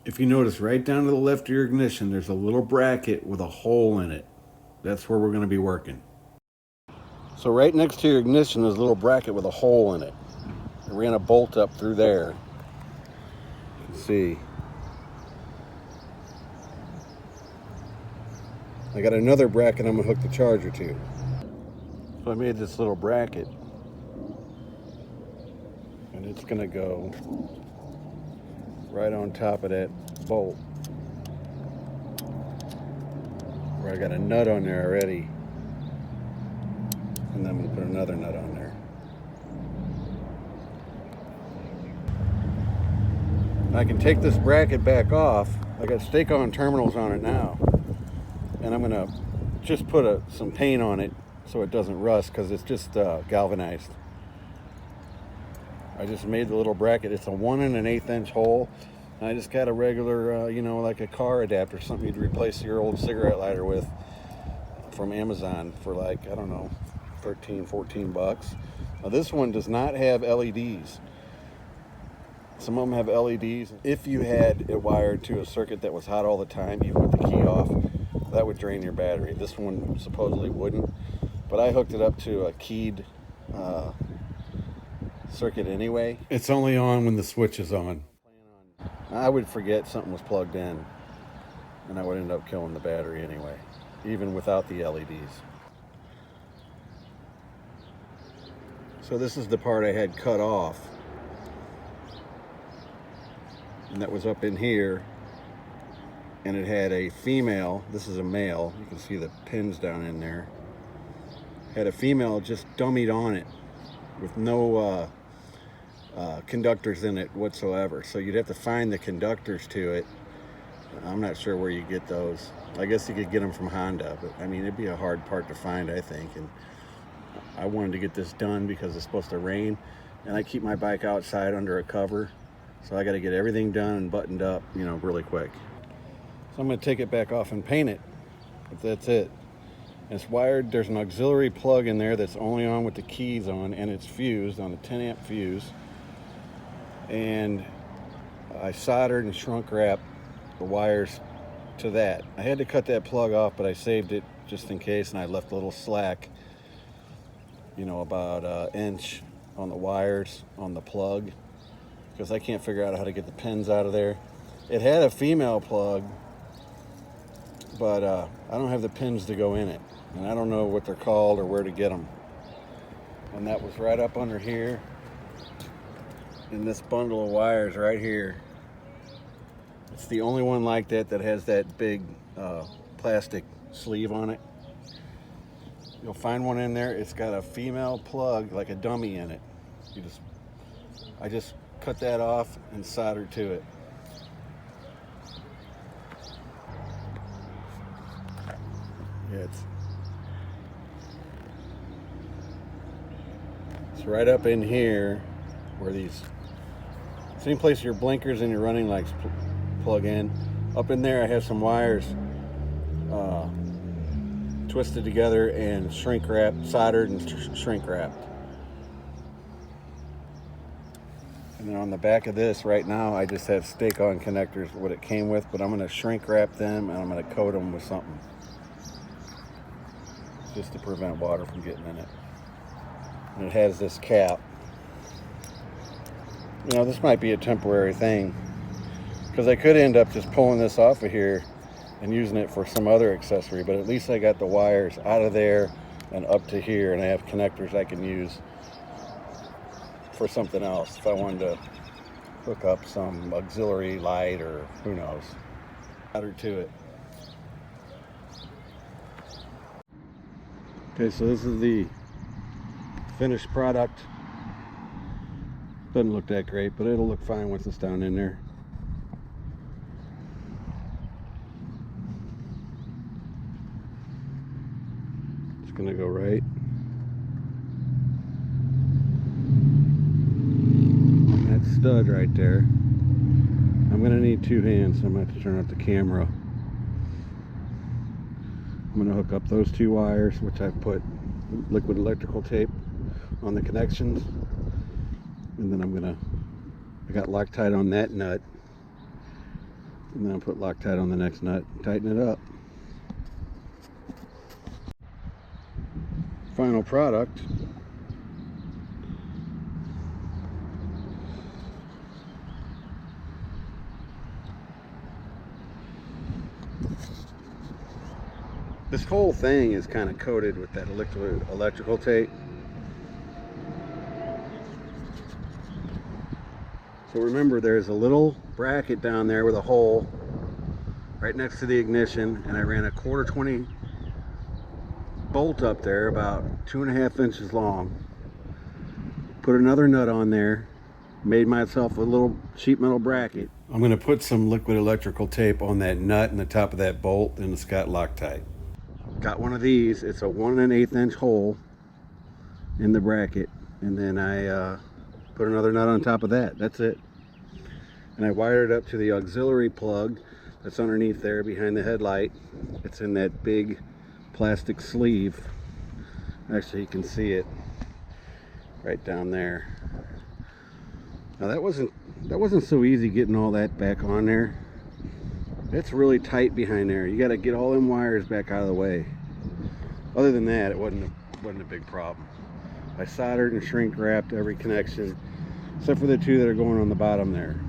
If you notice right down to the left of your ignition, there's a little bracket with a hole in it. That's where we're going to be working. So right next to your ignition is a little bracket with a hole in it. I ran a bolt up through there. You can see. I got another bracket I'm going to hook the charger to. So I made this little bracket. And it's going to go right on top of that bolt. Where I got a nut on there already. And then I'm going to put another nut on there. I can take this bracket back off. I got stake-on terminals on it now. And I'm going to just put some paint on it so it doesn't rust, because it's just galvanized. I just made the little bracket. It's a 1 1/8 inch hole. And I just got a regular, like a car adapter, something you'd replace your old cigarette lighter with from Amazon for like, I don't know, 13, 14 bucks. Now this one does not have LEDs. Some of them have LEDs. If you had it wired to a circuit that was hot all the time, even with the key off, that would drain your battery. This one supposedly wouldn't, but I hooked it up to a keyed circuit anyway. It's only on when the switch is on. I would forget something was plugged in, and I would end up killing the battery anyway, even without the LEDs. So this is the part I had cut off, and that was up in here, and it had a female. This is a male. You can see the pins down in there. Had a female just dummied on it with no conductors in it whatsoever. So you'd have to find the conductors to it. I'm not sure where you get those. I guess you could get them from Honda, but I mean, it'd be a hard part to find, I think. And I wanted to get this done because it's supposed to rain, and I keep my bike outside under a cover. So I got to get everything done and buttoned up, really quick. So I'm going to take it back off and paint it, but that's it. It's wired. There's an auxiliary plug in there that's only on with the keys on, and it's fused on a 10 amp fuse. And I soldered and shrunk wrapped the wires to that. I had to cut that plug off, but I saved it just in case, and I left a little slack, about an inch on the wires on the plug, because I can't figure out how to get the pins out of there. It had a female plug, but I don't have the pins to go in it, and I don't know what they're called or where to get them. And that was right up under here in this bundle of wires right here. It's the only one like that that has that big plastic sleeve on it. You'll find one in there. It's got a female plug, like a dummy in it. I just cut that off and soldered to it. Yeah, it's right up in here where these, same place your blinkers and your running lights plug in. Up in there I have some wires twisted together and shrink wrapped, soldered and shrink wrapped. And then on the back of this right now I just have stake-on connectors, what it came with, but I'm going to shrink wrap them and I'm going to coat them with something just to prevent water from getting in it. And it has this cap. This might be a temporary thing, because I could end up just pulling this off of here and using it for some other accessory, but at least I got the wires out of there and up to here, and I have connectors I can use for something else if I wanted to hook up some auxiliary light or who knows. Add to it. Okay, so this is the finished product. Doesn't look that great, but it'll look fine once it's down in there. It's gonna go right on that stud right there. I'm gonna need two hands, so I'm gonna have to turn off the camera. I'm gonna hook up those two wires, which I've put liquid electrical tape on the connections. And then I got Loctite on that nut. And then I'll put Loctite on the next nut and tighten it up. Final product. This whole thing is kind of coated with that electrical tape. So remember, there's a little bracket down there with a hole right next to the ignition, and I ran a 1/4 bolt up there about 2.5 inches long. Put another nut on there, made myself a little sheet metal bracket. I'm going to put some liquid electrical tape on that nut and the top of that bolt, and it's got Loctite. Got one of these. It's a 1 1/8 inch hole in the bracket, and then I put another nut on top of that. That's it. And I wired it up to the auxiliary plug that's underneath there behind the headlight. It's in that big plastic sleeve. Actually, you can see it right down there. Now that wasn't so easy getting all that back on there. It's really tight behind there. You got to get all them wires back out of the way. Other than that, it wasn't a big problem. I soldered and shrink wrapped every connection except for the two that are going on the bottom there.